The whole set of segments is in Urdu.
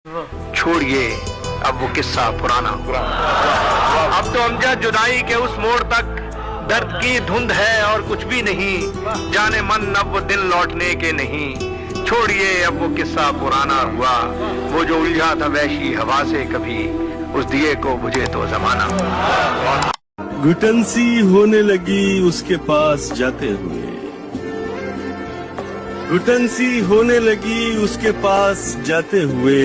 چھوڑیے اب وہ قصہ پرانا، اب تو امجد جدائی کے اس موڑ تک درد کی دھند ہے اور کچھ بھی نہیں، جانے من اب وہ دن لوٹنے کے نہیں، چھوڑیے اب وہ قصہ پرانا ہوا، وہ جو الجھا تھا وحشی ہوا سے کبھی، اس دیے کو بجھے تو زمانہ۔ گھٹن سی ہونے لگی اس کے پاس جاتے ہوئے، گھٹن سی ہونے لگی اس کے پاس جاتے ہوئے،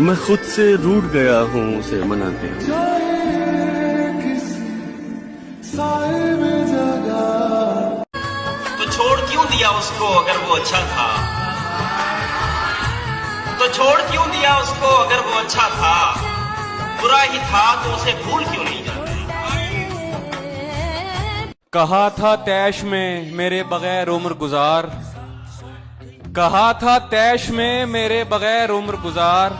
میں خود سے روٹھ گیا ہوں اسے مناتے ہوئے۔ تو چھوڑ کیوں دیا اس کو اگر وہ اچھا تھا، تو چھوڑ کیوں دیا اس کو اگر وہ اچھا تھا، برا ہی تھا تو اسے بھول کیوں نہیں جاتے۔ کہا تھا تیش میں میرے بغیر عمر گزار، کہا تھا تیش میں میرے بغیر عمر گزار،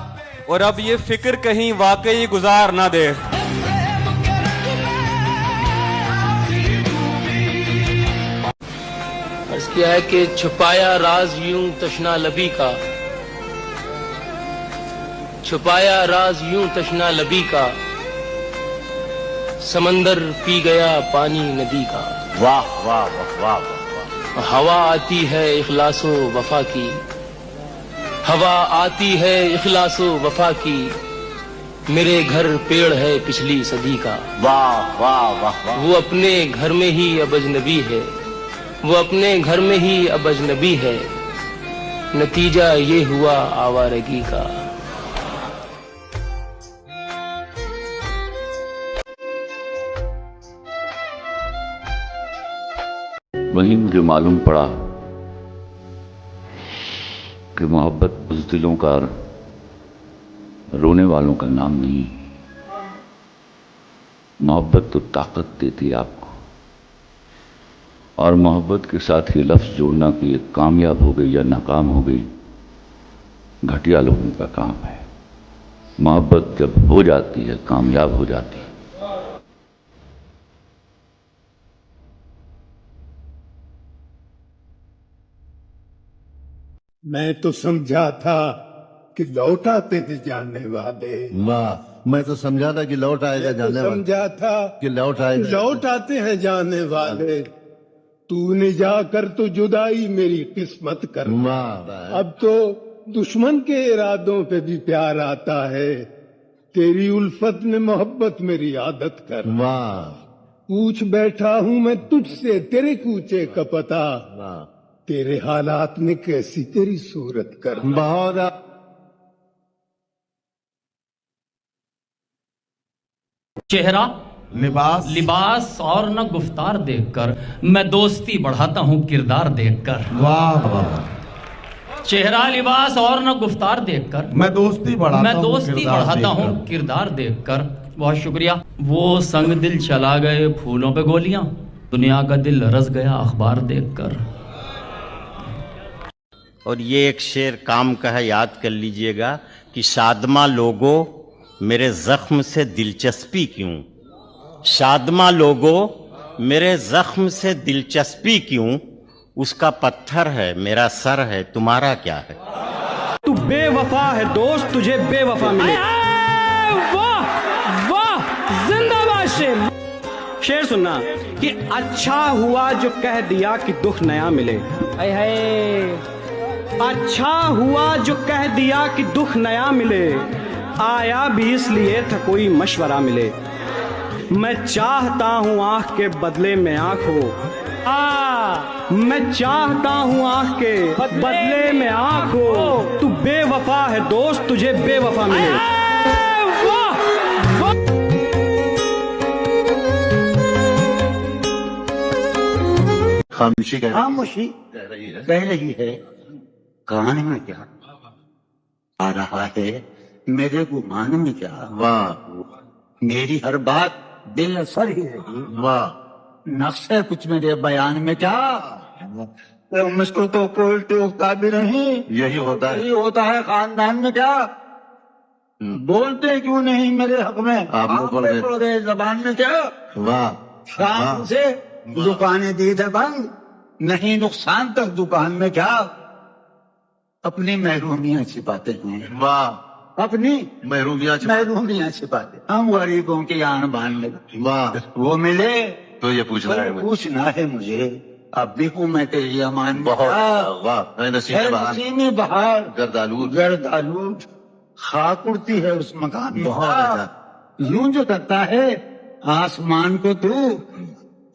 اور اب یہ فکر کہیں واقعی گزار نہ دے۔ عرض کیا ہے کہ چھپایا راز یوں تشنا لبی کا، چھپایا راز یوں تشنا لبی کا، سمندر پی گیا پانی ندی کا۔ واہ واہ واہ واہ واہ۔ ہوا آتی ہے اخلاص و وفا کی، ہوا آتی ہے اخلاص و وفا کی، میرے گھر پیڑ ہے پچھلی صدی کا۔ واہ واہ واہ واہ۔ وہ اپنے گھر میں ہی اب اجنبی ہے، وہ اپنے گھر میں ہی اب اجنبی ہے، نتیجہ یہ ہوا آوارگی کا۔ وہیں مجھے معلوم پڑا کہ محبت بزدلوں کا، رونے والوں کا نام نہیں۔ محبت تو طاقت دیتی ہے آپ کو، اور محبت کے ساتھ یہ لفظ جوڑنا کہ یہ کامیاب ہو گئی یا ناکام ہو گئی، گھٹیا لوگوں کا کام ہے۔ محبت جب ہو جاتی ہے، کامیاب ہو جاتی ہے۔ میں تو سمجھا تھا کہ لوٹ آتے تھے جانے والے، واہ، میں تو سمجھا تھا کہ لوٹ آئے گا جانے والے، سمجھا تھا کہ لوٹ آئے گا، لوٹ آتے ہیں جانے والے، تو نے جا کر تو جدائی میری قسمت کر، واہ، اب تو دشمن کے ارادوں پہ بھی پیار آتا ہے، تیری الفت میں محبت میری عادت کر۔ واہ پوچھ بیٹھا ہوں میں تجھ سے تیرے کوچے کا پتہ، واہ، تیرے حالات نے کیسی تیری صورت کر۔ بہت چہرہ لباس اور نہ گفتار دیکھ کر، میں دوستی بڑھاتا ہوں کردار دیکھ کر۔ چہرہ لباس اور نہ گفتار دیکھ کر، میں دوستی بڑھاتا ہوں کردار دیکھ کر۔ بہت شکریہ۔ وہ سنگ دل چلا گئے پھولوں پہ گولیاں، دنیا کا دل رس گیا اخبار دیکھ کر۔ اور یہ ایک شعر کام کا ہے، یاد کر لیجئے گا کہ شادماں لوگوں میرے زخم سے دلچسپی کیوں، شادماں لوگوں میرے زخم سے دلچسپی کیوں، اس کا پتھر ہے میرا سر ہے، تمہارا کیا ہے۔ تو بے وفا ہے دوست، تجھے بے وفا ملے۔ واہ واہ، زندہ باد شعر۔ شعر سننا کہ اچھا ہوا جو کہہ دیا کہ دکھ نیا ملے۔ اے ہائے، اچھا ہوا جو کہہ دیا کہ دکھ نیا ملے، آیا بھی اس لیے تھا کوئی مشورہ ملے۔ میں چاہتا ہوں آنکھ کے بدلے میں آنکھ ہو، میں چاہتا ہوں آنکھ کے بدلے میں آنکھ ہو، تو بے وفا ہے دوست، تجھے بے وفا ملے۔ خاموشی خاموشی کہہ رہی ہے، کہاں میں کیا آ رہا ہے، میرے گمان میں کیا، واہ میری ہر بات دل اثر ہی رہی، واہ، نقص ہے کچھ میرے بیان میں کیا، مجھ کو تو کوئی ٹوکتا بھی نہیں، یہی ہوتا ہے، یہی ہوتا ہے خاندان میں کیا، بولتے کیوں نہیں میرے حق میں، آپ نے بول رہے، بول رہے زبان میں کیا، واہ، شام سے دکانیں دی تھے بند، نہیں نقصان تک دکان میں کیا، اپنی محرومیاں چھپاتے ہیں، واہ اپنی محرومیاں چھپاتے ہم غریبوں کی آن بان لگتے، واہ وہ ملے تو یہ پوچھنا ہے مجھے۔ پوچھنا ہے مجھے، اب بھی ہوں میں تیری امان بہت واہ اے نسیم بہار گرد آلود خاک اڑتی ہے اس مکان میں، بہت اچھا۔ یوں جو کرتا ہے آسمان کو تو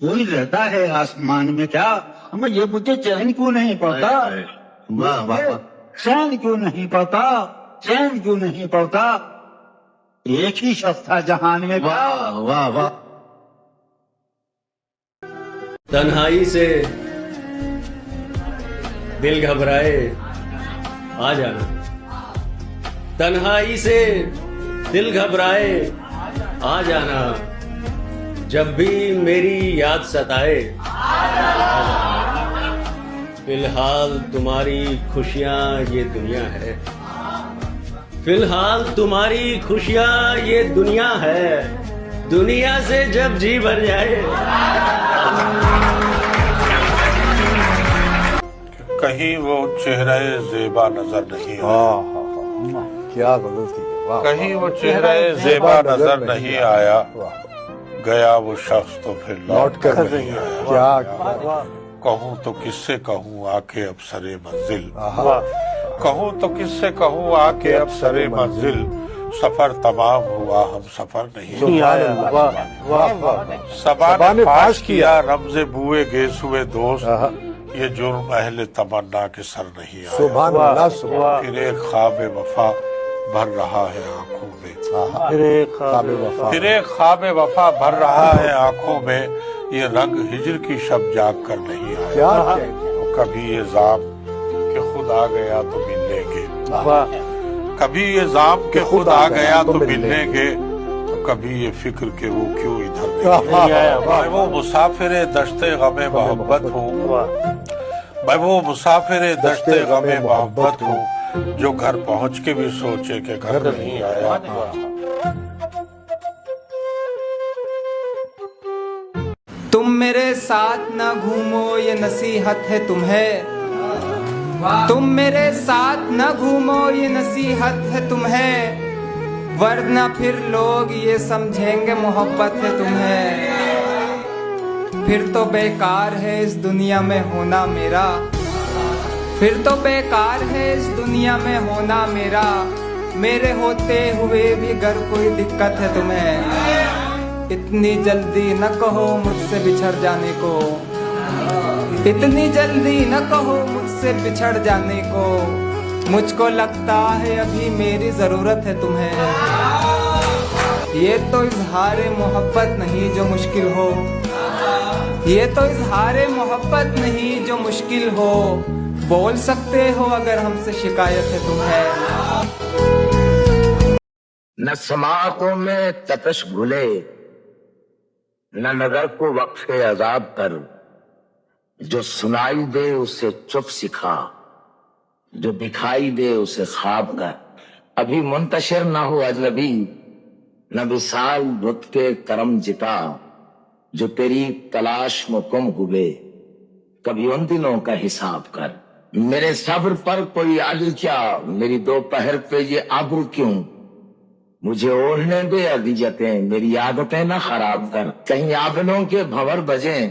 وہی رہتا ہے آسمان میں، کیا یہ مجھے چین کیوں نہیں پڑتا، واہ واہ چین کیوں نہیں پڑتا، چین کیوں نہیں پڑتا، ایک ہی شخص تھا جہان میں، واہ واہ واہ۔ تنہائی سے دل گھبرائے آ جانا، تنہائی سے دل گھبرائے آ جانا، جب بھی میری یاد ستائے فی الحال تمہاری خوشیاں یہ دنیا ہے، فی الحال تمہاری خوشیاں یہ دنیا ہے، دنیا سے جب جی بھر جائے۔ کہیں وہ چہرہ زیبا نظر نہیں آیا، کیا غلط ہے، کہیں وہ چہرہ زیبا نظر نہیں آیا، گیا وہ شخص تو پھر لوٹ کر نہیں آیا، کہوں تو کس سے کہوں آ کے اب سرے منزل، کہوں تو کس سے کہوں آ کے اب سرے منزل، سفر تمام ہوا ہم سفر نہیں آیا، صبا نے فاش کیا رمز بوئے گیس ہوئے دوست، یہ جرم اہل تمنا کے سر نہیں آیا، سبحان اللہ سبحان، پھر ایک خواب وفا بھر رہا ہے آنکھوں میں، پھر ایک خواب وفا بھر رہا ہے آنکھوں میں، یہ رنگ ہجر کی شب جاگ کر نہیں آیا، کبھی یہ زام کہ خود آ گیا تو مل لیں گے، کبھی یہ زام کہ خود آ گیا تو مل لیں گے، کبھی یہ فکر کہ وہ کیوں ادھر نہیں آیا، میں وہ مسافر دشت غم محبت ہوں، میں وہ مسافر دشت غم محبت ہوں، جو گھر پہنچ کے بھی سوچے کہ گھر نہیں آیا۔ تم میرے ساتھ نہ گھومو یہ نصیحت ہے تمہیں، تم میرے ساتھ نہ گھومو یہ نصیحت ہے تمہیں، ورنہ پھر لوگ یہ سمجھیں گے محبت ہے تمہیں، پھر تو بیکار ہے اس دنیا میں ہونا میرا، پھر تو بیکار ہے اس دنیا میں ہونا میرا، میرے ہوتے ہوئے بھی گر کوئی دقت ہے تمہیں، اتنی جلدی نہ کہو مجھ سے بچھڑ جانے کو، اتنی جلدی نہ کہو مجھ سے بچھڑ جانے کو، مجھ کو لگتا ہے ابھی میری ضرورت ہے تمہیں، یہ تو اظہار محبت نہیں جو مشکل ہو، یہ تو اظہار محبت نہیں جو مشکل ہو، بول سکتے ہو اگر ہم سے شکایت ہے تمہیں۔ نہ سماعتوں میں تپش گھلے، نہ نظر کو وقف عذاب کر، جو سنائی دے اسے چپ سکھا، جو دکھائی دے اسے خواب کر، ابھی منتشر نہ ہو اجنبی، نہ وصال بت کے کرم جتا، جو تیری تلاش میں گم ہوئے، کبھی ان دنوں کا حساب کر، میرے صبر پر کوئی عدل کیا، میری دوپہر پہ یہ ابر کیوں، مجھے اوڑھنے دے اذیتیں، میری عادتیں نہ خراب کر، کہیں آنگنوں کے بھنور بجیں،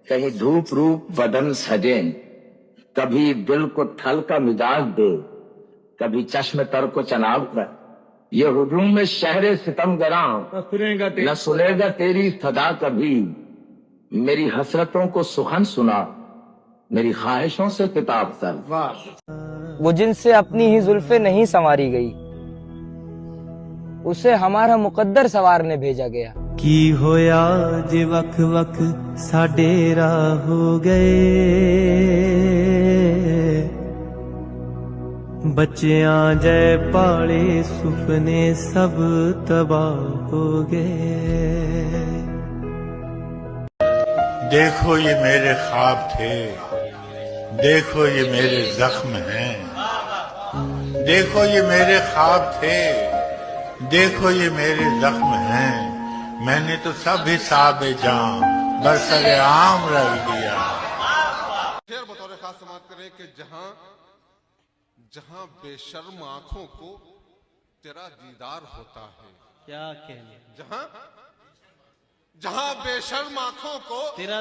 کہیں دھوپ روپ بدن سجیں، کبھی دل کو ٹھل کا مزاج دے، کبھی چشم تر کو چناب کر، یہ ہجوم میں شہر ستم گراں نہ سنے گا تیری صدا کبھی، میری حسرتوں کو سخن سنا، میری خواہشوں سے کتاب کر۔ وہ جن سے اپنی ہی زلفیں نہیں سنواری گئی، اسے ہمارا مقدر سوارنے بھیجا گیا، کی ہویا جے وکھ وکھ ساڈے راہ ہو گئے، بچیاں جے پالے سپنے سب تباہ ہو گئے، دیکھو یہ میرے خواب تھے، دیکھو یہ میرے زخم ہیں، دیکھو یہ میرے خواب تھے، دیکھو یہ میرے زخم ہیں، میں نے تو سب حساب جاں برسر عام رکھ دیا۔ شعر بطور خاص سماعت کریں کہ جہاں جہاں بے شرم آنکھوں کو تیرا دیدار ہوتا ہے. کیا کہنے. جہاں بے شرم آنکھوں کو تیرا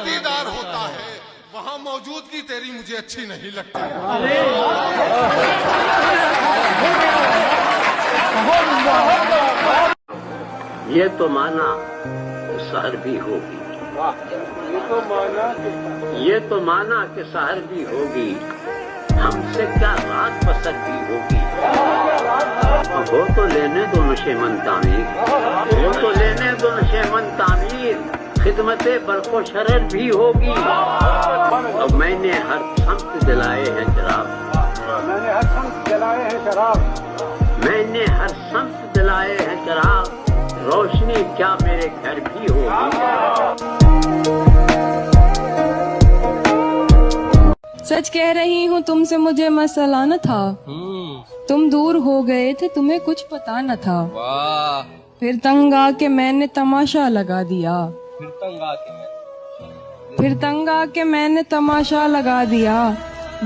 دیدار ہوتا ہے وہاں موجودگی تیری مجھے اچھی نہیں لگتی. یہ تو مانا سحر بھی ہوگی. یہ تو مانا کہ سحر بھی ہوگی. ہم سے کیا رات بسر بھی ہوگی. ہو تو لینے دو نشیمن تعمیر. ہو تو لینے دو نشیمن تعمیر. خدمت برق و شرر بھی ہوگی. اب میں نے ہر سمت دلائے ہیں شراب. میں نے ہر سمت دلائے ہیں شراب. روشنی کیا میرے گھر بھی ہوگی. سچ کہہ رہی ہوں تم سے مجھے مسئلہ نہ تھا. تم دور ہو گئے تھے تمہیں کچھ پتا نہ تھا. پھر تنگ آ کے میں نے تماشا لگا دیا. پھر تنگ آ کے میں نے تماشا لگا دیا.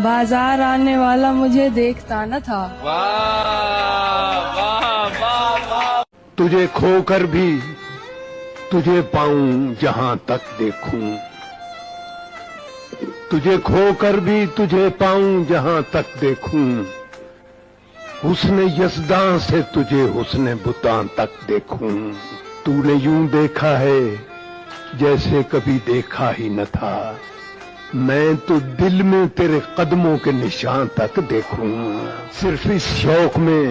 بازار آنے والا مجھے دیکھتا نہ تھا. تجھے کھو کر بھی تجھے پاؤں جہاں تک دیکھوں. تجھے کھو کر بھی تجھے پاؤں جہاں تک دیکھوں. حسن یزداں سے تجھے حسن بتاں تک دیکھوں. تو نے یوں دیکھا ہے جیسے کبھی دیکھا ہی نہ تھا. میں تو دل میں تیرے قدموں کے نشان تک دیکھوں. صرف اس شوق میں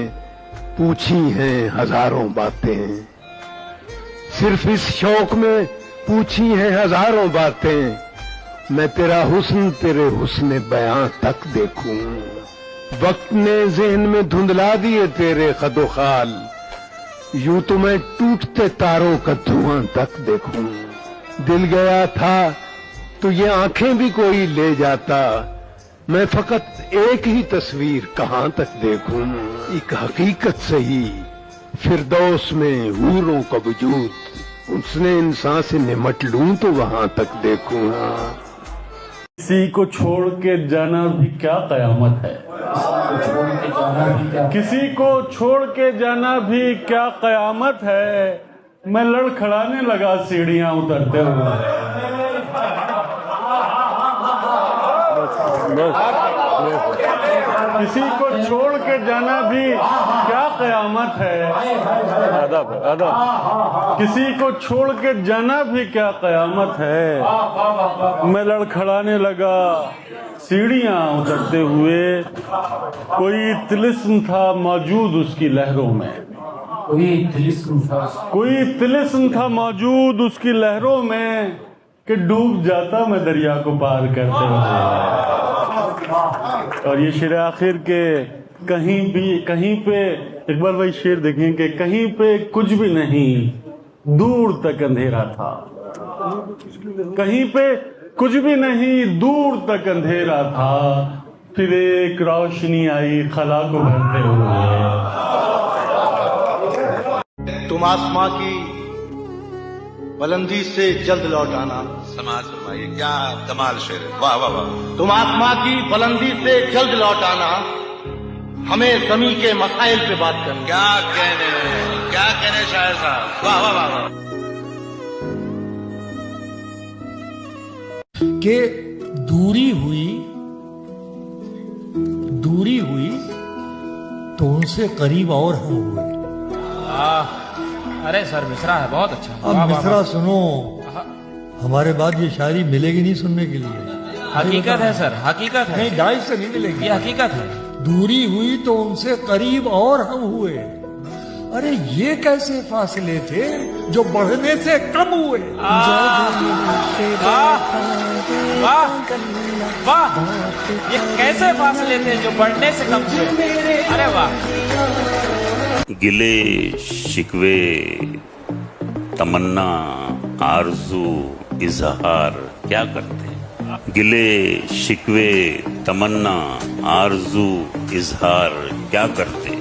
پوچھی ہیں ہزاروں باتیں. صرف اس شوق میں پوچھی ہیں ہزاروں باتیں. میں تیرا حسن تیرے حسن بیاں تک دیکھوں. وقت نے ذہن میں دھندلا دیے تیرے خد و خال. یوں تو میں ٹوٹتے تاروں کا دھواں تک دیکھوں. دل گیا تھا تو یہ آنکھیں بھی کوئی لے جاتا. میں فقط ایک ہی تصویر کہاں تک دیکھوں. ایک حقیقت سہی فردوس میں حوروں کا وجود. اس نے انسان سے نمٹ لوں تو وہاں تک دیکھوں. کسی کو چھوڑ کے جانا بھی کیا قیامت ہے. کسی کو چھوڑ کے جانا بھی کیا قیامت ہے. میں لڑکھڑانے لگا سیڑھیاں اترتے ہوئے. کسی کو چھوڑ کے جانا بھی کیا قیامت ہے. کسی کو چھوڑ کے جانا بھی کیا قیامت ہے. میں لڑکھڑانے لگا سیڑھیاں اترتے ہوئے. کوئی طلسم تھا موجود اس کی لہروں میں. کوئی طلسم تھا موجود اس کی لہروں میں کہ ڈوب جاتا میں دریا کو پار کرتے ہوئے. اور یہ شعر آخر کے کہیں پہ اقبال بھائی شعر دیکھیں کہ کہیں پہ کچھ بھی نہیں دور تک اندھیرا تھا. کہیں پہ کچھ بھی نہیں دور تک اندھیرا تھا. پھر ایک روشنی آئی خلا کو بھرتے ہوئے. تم آسماں کی بلندی سے جلد لوٹ آنا. سماعت فرمائیے کیا کمال شعر ہے. واہ واہ واہ. تم آسماں کی بلندی سے جلد لوٹ آنا. ہمیں زمین کے مسائل پہ بات کرنا. کیا کہنے شاعر صاحب. واہ واہ واہ واہ. کہ دوری ہوئی تو ان سے قریب اور ہم ہوئے. ارے سر مصرا ہے بہت اچھا. اب مصرا سنو. ہمارے بعد یہ شاعری ملے گی نہیں سننے کے لیے. حقیقت ہے سر حقیقت ہے. نہیں ڈائٹ سے نہیں ملے گی. یہ حقیقت ہے. دوری ہوئی تو ان سے قریب اور ہم ہوئے. ارے یہ کیسے فاصلے تھے جو بڑھنے سے کم ہوئے. واہ یہ کیسے فاصلے تھے جو بڑھنے سے کم ہوئے. ارے واہ. گلے شکوے تمنا آرزو اظہار کیا کرتے. گلے شکوے تمنا آرزو اظہار کیا کرتے.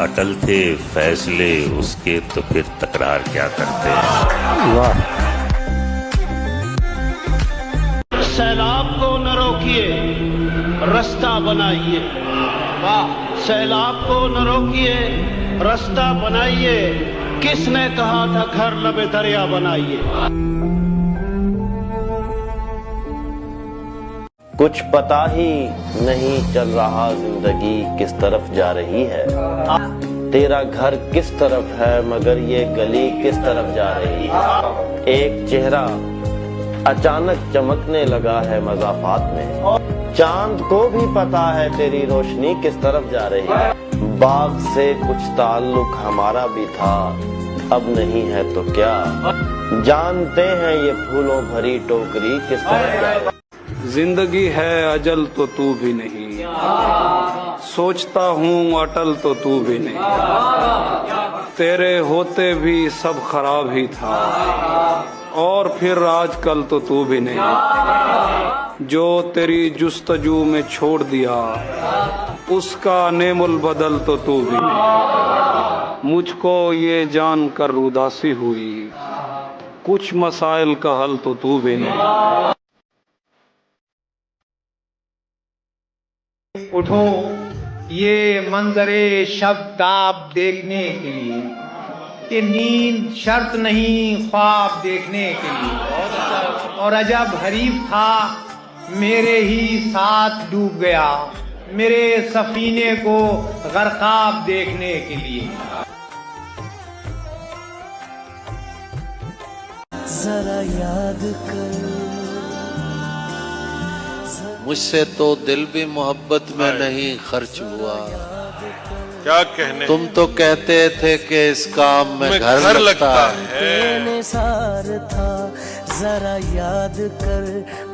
اٹل تھے فیصلے اس کے تو پھر تکرار کیا کرتے. سیلاب کو نہ روکیے رستہ بنائیے، سیلاب کو نہ روکیے رستہ بنائیے، کس نے کہا تھا گھر لبے دریا بنائیے۔ کچھ پتا ہی نہیں چل رہا زندگی کس طرف جا رہی ہے، تیرا گھر کس طرف ہے مگر یہ گلی کس طرف جا رہی ہے۔ ایک چہرہ اچانک چمکنے لگا ہے مضافات میں، چاند کو بھی پتا ہے تیری روشنی کس طرف جا رہی ہے۔ باغ سے کچھ تعلق ہمارا بھی تھا، اب نہیں ہے تو کیا، جانتے ہیں یہ پھولوں بھری ٹوکری کس طرف جا رہی ہے۔ زندگی ہے اجل تو تو بھی نہیں، سوچتا ہوں اٹل تو تو بھی نہیں، تیرے ہوتے بھی سب خراب ہی تھا، اور پھر آج کل تو بھی نہیں، جو تیری جستجو میں چھوڑ دیا اس کا نعم البدل تو بھی نہیں۔ مجھ کو یہ جان کر اداسی ہوئی کچھ مسائل کا حل تو بھی نہیں۔ اٹھو یہ منظر شبتاب دیکھنے کے لیے، کہ نیند شرط نہیں خواب دیکھنے کے لیے، اور عجب حریف تھا میرے ہی ساتھ ڈوب گیا میرے سفینے کو غرقاب دیکھنے کے لیے۔ ذرا یاد کر، مجھ سے تو دل بھی محبت میں نہیں خرچ ہوا، کیا کہنے، تم تو کہتے تھے کہ اس کام میں گھر لگتا ہے۔ نثار تھا ذرا یاد کر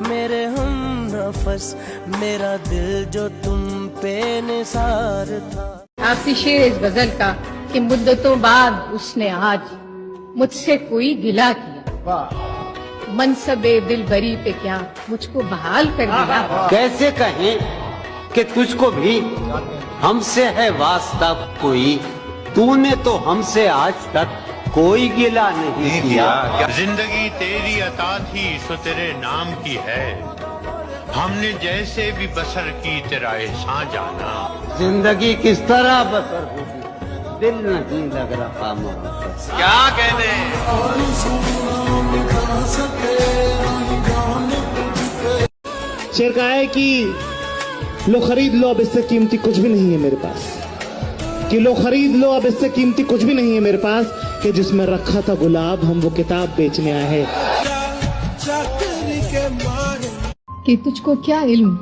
میرے ہم نفس، میرا دل جو تم پہ نثار تھا۔ آخری شعر اس غزل کا کہ مدتوں بعد اس نے آج مجھ سے کوئی گلہ کیا، منصب دل بری پہ کیا مجھ کو بحال کر دیا۔ کیسے کہیں کہ تجھ کو بھی ہم سے ہے واسطہ کوئی، تو نے تو ہم سے آج تک کوئی گلہ نہیں کیا۔ زندگی تیری عطا تھی سو تیرے نام کی ہے، ہم نے جیسے بھی بسر کی تیرا احسان جانا۔ زندگی کس طرح بسر ہوگی دل نہیں لگ رہا محبت، کیا کہنے۔ شعر کا ہے کہ لو خرید لو اب اس سے قیمتی کچھ بھی نہیں ہے میرے پاس، کہ لو خرید لو اب اس سے قیمتی کچھ بھی نہیں ہے میرے پاس، کہ جس میں رکھا تھا گلاب ہم وہ کتاب بیچنے آئے ہیں۔ کہ تجھ کو کیا علم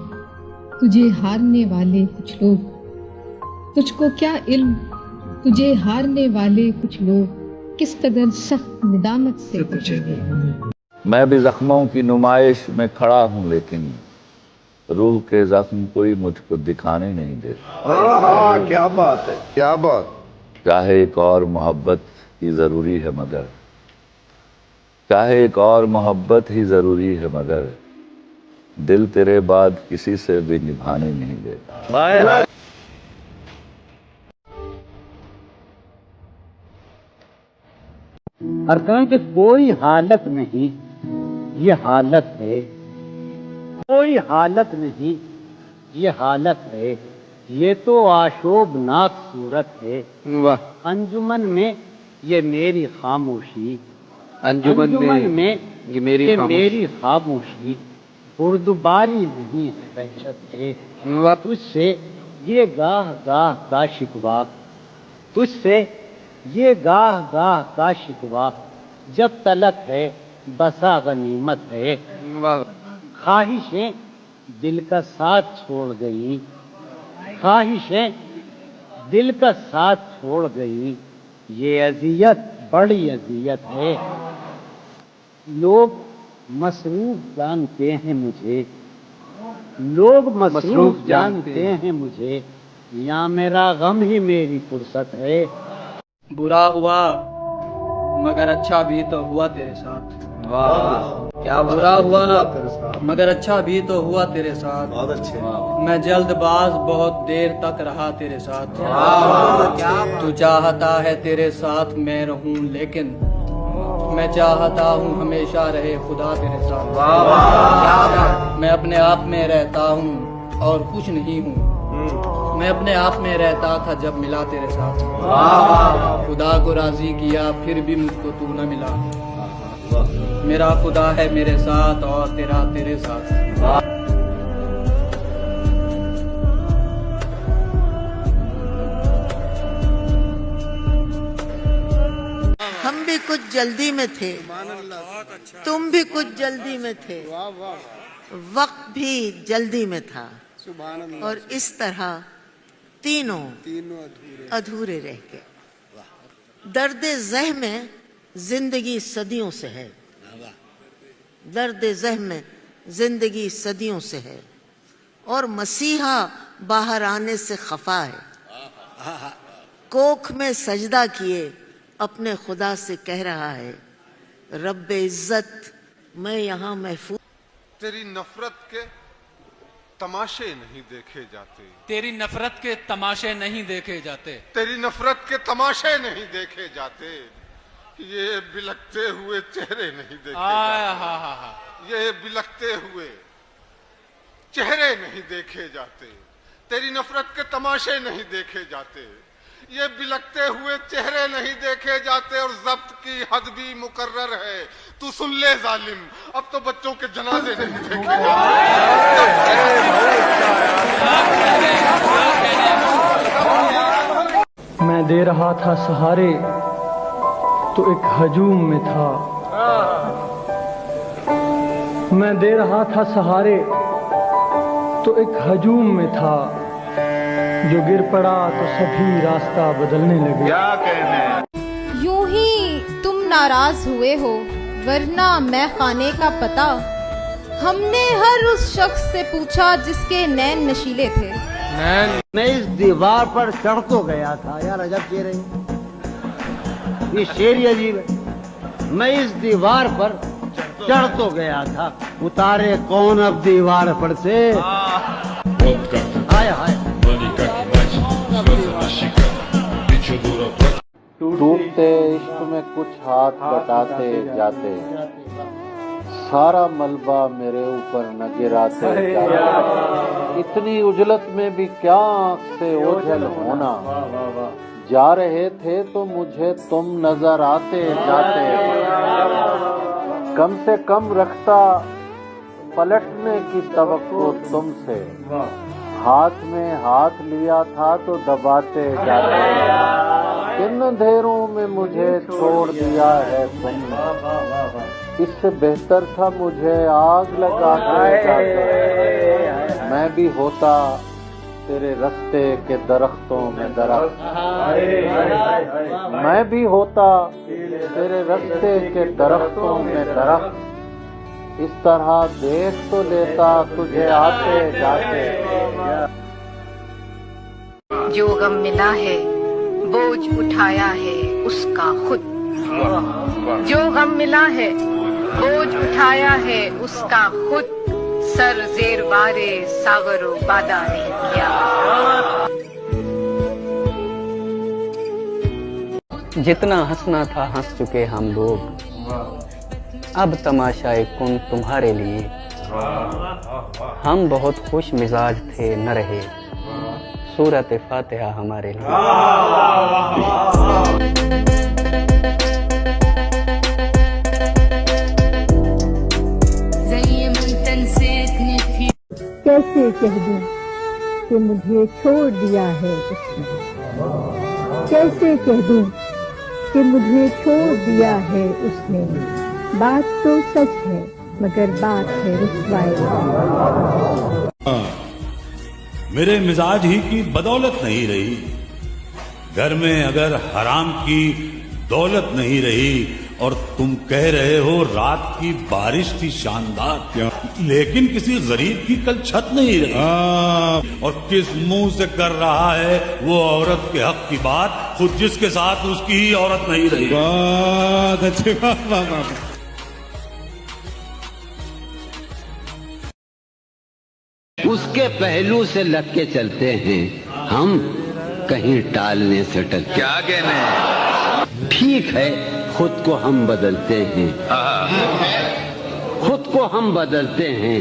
تجھے ہارنے والے کچھ لوگ، تجھ کو کیا علم تجھے ہارنے والے کچھ لوگ کس قدر سخت ندامت سے پوچھیں گے۔ میں بھی زخموں کی نمائش میں کھڑا ہوں، لیکن روح کے زخم کوئی مجھ کو دکھانے نہیں دیتا۔ کیا بات ہے، کیا بات۔ چاہے ایک اور محبت ہی ضروری ہے مگر، چاہے ایک اور محبت ہی ضروری ہے مگر، دل تیرے بعد کسی سے بھی نبھانے نہیں دیتا۔ ارکان کہ کوئی حالت نہیں یہ حالت ہے، کوئی حالت نہیں یہ حالت ہے، یہ تو آشوبناک صورت ہے۔ انجمن میں یہ میری خاموشی، انجمن میں یہ میری خاموشی، بردباری نہیں ہے وحشت ہے۔ تجھ سے یہ گاہ گاہ کا شکوہ، تجھ سے یہ گاہ گاہ کا شکوہ، جب تلک ہے بسا غنیمت ہے۔ خواہشیں دل کا ساتھ چھوڑ گئی، خواہشیں دل کا ساتھ چھوڑ گئی، یہ اذیت بڑی اذیت ہے۔ لوگ مصروف جانتے ہیں مجھے، لوگ مصروف جانتے ہیں مجھے، یا میرا غم ہی میری فرصت ہے۔ برا ہوا مگر اچھا بھی تو ہوا تیرے ساتھ، کیا برا ہوا مگر اچھا بھی تو ہوا تیرے ساتھ، بہت اچھے، میں جلد باز بہت دیر تک رہا تیرے ساتھ، تو چاہتا ہے تیرے ساتھ میں رہوں لیکن میں چاہتا ہوں ہمیشہ رہے خدا تیرے ساتھ، میں اپنے آپ میں رہتا ہوں اور کچھ نہیں ہوں. میں اپنے آپ میں رہتا تھا جب ملا تیرے ساتھ. خدا کو راضی کیا پھر بھی مجھ کو تو نہ ملا. میرا خدا ہے میرے ساتھ اور تیرا تیرے ساتھ. ہم بھی کچھ جلدی میں تھے، تم بھی کچھ جلدی میں تھے، وقت بھی جلدی میں تھا، اور اس طرح تینوں ادھورے رہ گئے. درد زخم میں زندگی صدیوں سے ہے، درد زخم میں زندگی صدیوں سے ہے، اور مسیحا باہر آنے سے خفا ہے. کوکھ میں سجدہ کیے اپنے خدا سے کہہ رہا ہے، رب عزت میں یہاں محفوظ. تیری نفرت کے تماشے نہیں دیکھے جاتے، تیری نفرت کے تماشے نہیں دیکھے جاتے، تیری نفرت کے تماشے نہیں دیکھے جاتے، یہ بلکتے ہوئے چہرے نہیں دیکھے جاتے، یہ بلکتے ہوئے چہرے نہیں دیکھے جاتے. تیری نفرت کے تماشے نہیں دیکھے جاتے، یہ بلکتے ہوئے چہرے نہیں دیکھے جاتے، اور ضبط کی حد بھی مقرر ہے. تو سن لے ظالم، اب تو بچوں کے جنازے نہیں دیکھے جاتے. میں دے رہا تھا سہارے تو ایک ہجوم میں تھا. میں دے رہا تھا سہارے تو ایک ہجوم میں تھا. جو گر پڑا تو سبھی راستہ بدلنے لگے. کیا کہنے یوں ہی تم ناراض ہوئے ہو، ورنہ میں خانے کا پتہ ہم نے ہر اس شخص سے پوچھا جس کے نین نشیلے تھے. میں اس دیوار پر چڑھ تو گیا تھا. یار عجب کہہ رہے ہیں، یہ شعر ہی عجیب ہے. میں اس دیوار پر چڑھ تو گیا تھا، اتارے کون اب دیوار پر سے. ڈوبتے عشق میں کچھ ہاتھ بٹاتے جاتے، سارا ملبہ میرے اوپر نہ گراتے جاتے. اتنی اجلت میں بھی کیا آنکھ سے اوجھل ہونا، جا رہے تھے تو مجھے تم نظر آتے جاتے. کم سے کم رکھتا پلٹنے کی توقع تم سے، ہاتھ میں ہاتھ لیا تھا تو دباتے جاتے. کن اندھیروں میں مجھے چھوڑ دیا ہے تم نے، اس سے بہتر تھا مجھے آگ لگا کے جاتے. میں بھی ہوتا تیرے رستے کے درختوں میں درخت، میں بھی ہوتا تیرے رستے کے درختوں میں درخت. اس طرح دیکھ تو لیتا تجھے آتے جاتے. جو غم ملا ہے بوجھ اٹھایا ہے اس کا خود، جو غم ملا ہے بوجھ اٹھایا ہے اس کا خود. سر زیر بارے ساغر و بادہ نہیں کیا. جتنا ہنسنا تھا ہنس چکے ہم لوگ، اب تماشائے کن تمہارے لیے. ہم بہت خوش مزاج تھے نہ رہے، سورت فاتحہ ہمارے لیے. کیسے کہہ دوں کہ مجھے چھوڑ دیا ہے اس نے، کیسے کہہ دوں کہ مجھے چھوڑ دیا ہے اس نے. بات تو سچ ہے مگر بات ہے رسوائی. میرے مزاج ہی کی بدولت نہیں رہی، گھر میں اگر حرام کی دولت نہیں رہی، اور تم کہہ رہے ہو رات کی بارش تھی شاندار، لیکن کسی غریب کی کل چھت نہیں رہی. اور کس منہ سے کر رہا ہے وہ عورت کے حق کی بات، خود جس کے ساتھ اس کی ہی عورت نہیں رہی. بہت اچھی بات. اس کے پہلو سے لگ کے چلتے ہیں ہم، کہیں ٹالنے سے ٹل. کیا کہنے ٹھیک ہے، خود کو ہم بدلتے ہیں، خود کو ہم بدلتے ہیں.